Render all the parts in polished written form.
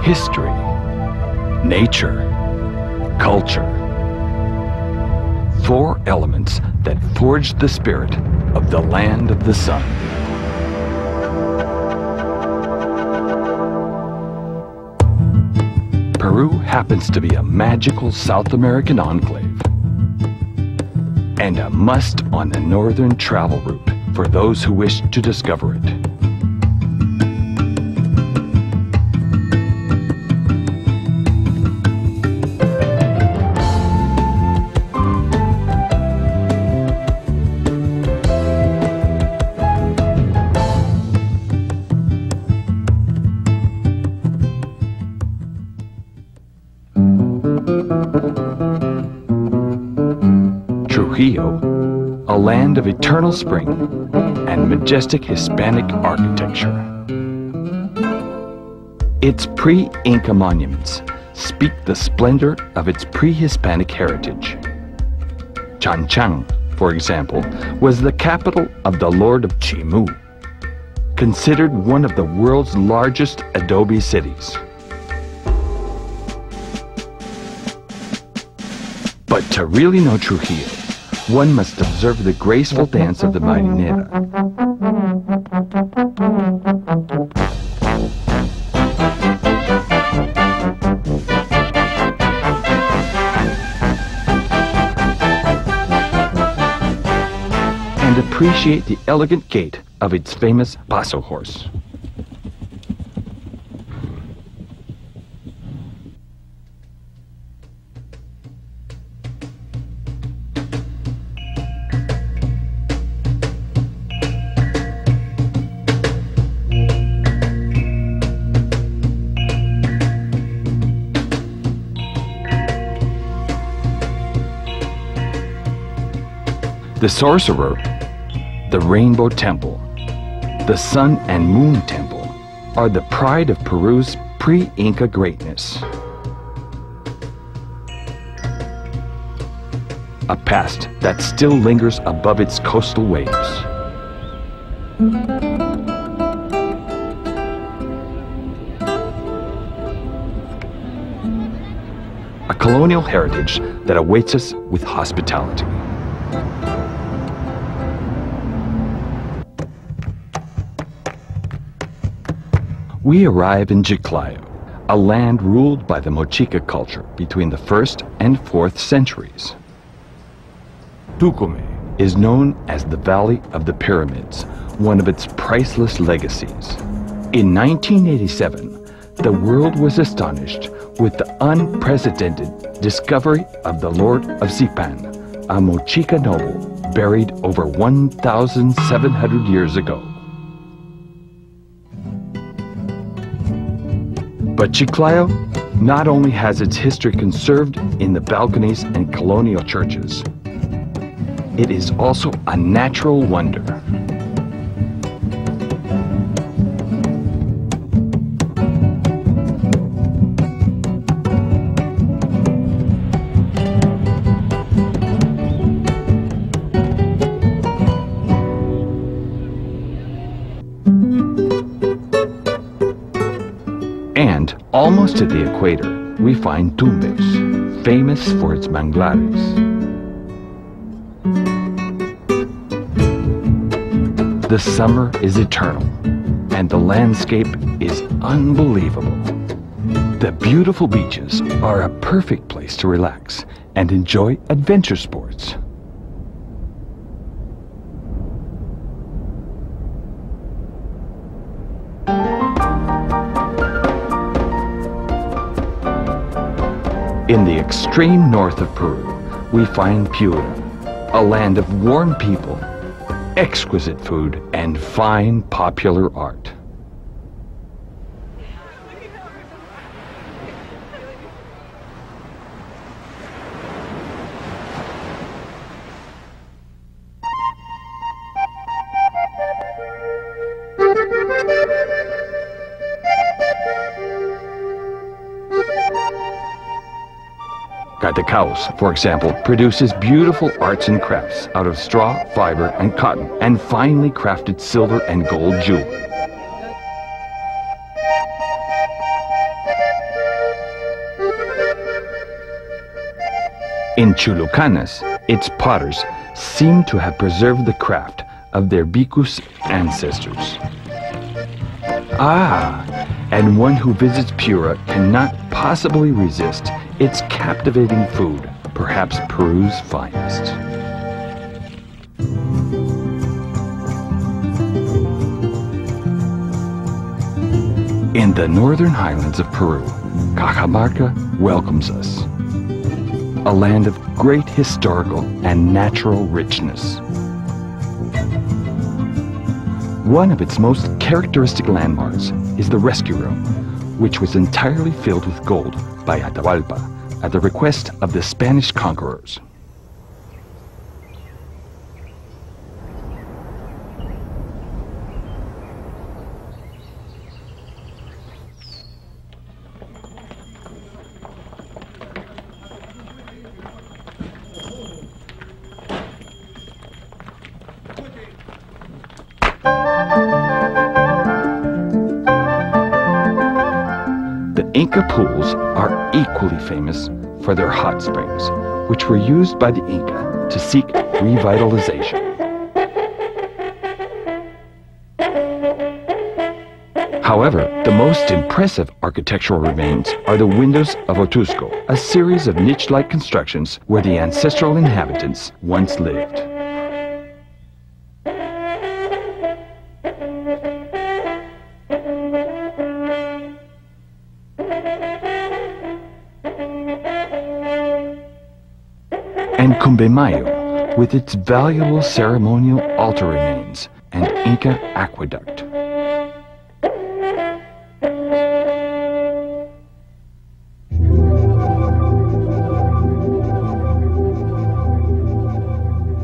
history, nature, culture. Four elements that forged the spirit of the land of the sun. Peru happens to be a magical South American enclave and a must on the northern travel route for those who wish to discover it. Trujillo, a land of eternal spring and majestic Hispanic architecture. Its pre-Inca monuments speak the splendor of its pre-Hispanic heritage. Chan Chan, for example, was the capital of the Lord of Chimu, considered one of the world's largest adobe cities. But to really know Trujillo, one must observe the graceful dance of the marinera. And appreciate the elegant gait of its famous paso horse. The Sorcerer, the Rainbow Temple, the Sun and Moon Temple are the pride of Peru's pre-Inca greatness. A past that still lingers above its coastal waves. A colonial heritage that awaits us with hospitality. We arrive in Chiclayo, a land ruled by the Mochica culture between the 1st and 4th centuries. Tucumé is known as the Valley of the Pyramids, one of its priceless legacies. In 1987, the world was astonished with the unprecedented discovery of the Lord of Zipan, a Mochica noble buried over 1,700 years ago. But Chiclayo not only has its history conserved in the balconies and colonial churches, it is also a natural wonder. And almost at the equator, we find Tumbes, famous for its manglares. The summer is eternal, and the landscape is unbelievable. The beautiful beaches are a perfect place to relax and enjoy adventure sports. In the extreme north of Peru, we find Piura, a land of warm people, exquisite food, and fine popular art. Catacaos, for example, produces beautiful arts and crafts out of straw, fiber, and cotton, and finely crafted silver and gold jewelry. In Chulucanas, its potters seem to have preserved the craft of their Bicus ancestors. And one who visits Piura cannot possibly resist its captivating food, perhaps Peru's finest. In the northern highlands of Peru, Cajamarca welcomes us, a land of great historical and natural richness. One of its most characteristic landmarks is the rescue room, which was entirely filled with gold by Atahualpa at the request of the Spanish conquerors. The Inca pools are equally famous for their hot springs, which were used by the Inca to seek revitalization. However, the most impressive architectural remains are the windows of Cusco, a series of niche-like constructions where the ancestral inhabitants once lived. And Cumbemayo, with its valuable ceremonial altar remains and Inca aqueduct.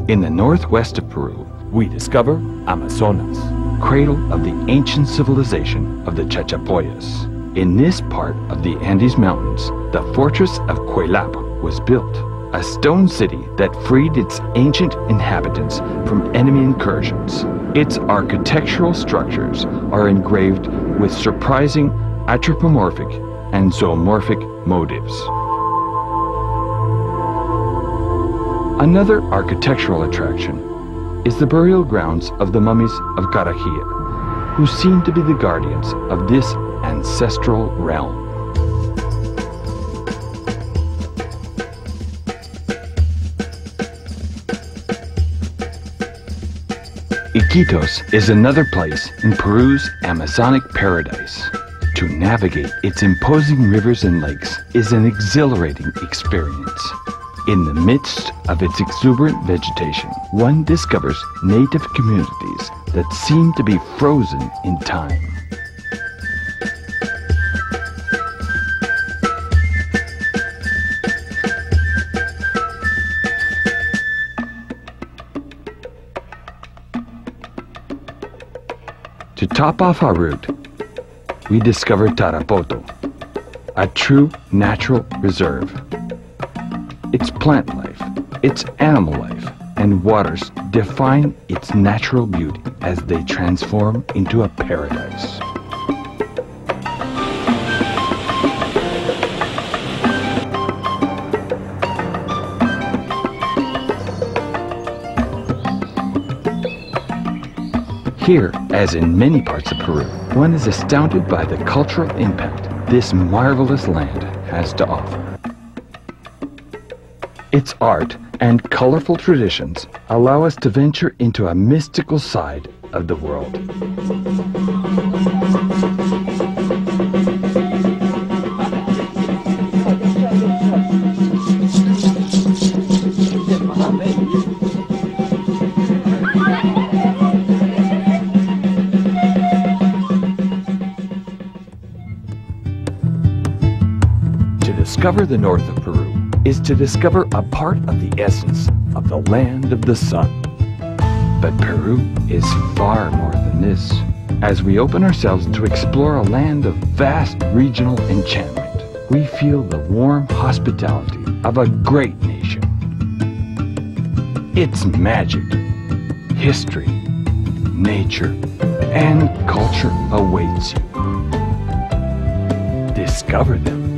In the northwest of Peru, we discover Amazonas, cradle of the ancient civilization of the Chachapoyas. In this part of the Andes Mountains, the fortress of Cuelap was built, a stone city that freed its ancient inhabitants from enemy incursions. Its architectural structures are engraved with surprising anthropomorphic and zoomorphic motifs. Another architectural attraction is the burial grounds of the mummies of Carajilla, who seem to be the guardians of this ancestral realm. Iquitos is another place in Peru's Amazonic paradise. To navigate its imposing rivers and lakes is an exhilarating experience. In the midst of its exuberant vegetation, one discovers native communities that seem to be frozen in time. To top off our route, we discover Tarapoto, a true natural reserve. Its plant life, its animal life, and waters define its natural beauty as they transform into a paradise. Here, as in many parts of Peru, one is astounded by the cultural impact this marvelous land has to offer. Its art and colorful traditions allow us to venture into a mystical side of the world. To discover the north of Peru is to discover a part of the essence of the land of the sun. But Peru is far more than this. As we open ourselves to explore a land of vast regional enchantment, we feel the warm hospitality of a great nation. Its magic, history, nature, and culture awaits you. Discover them.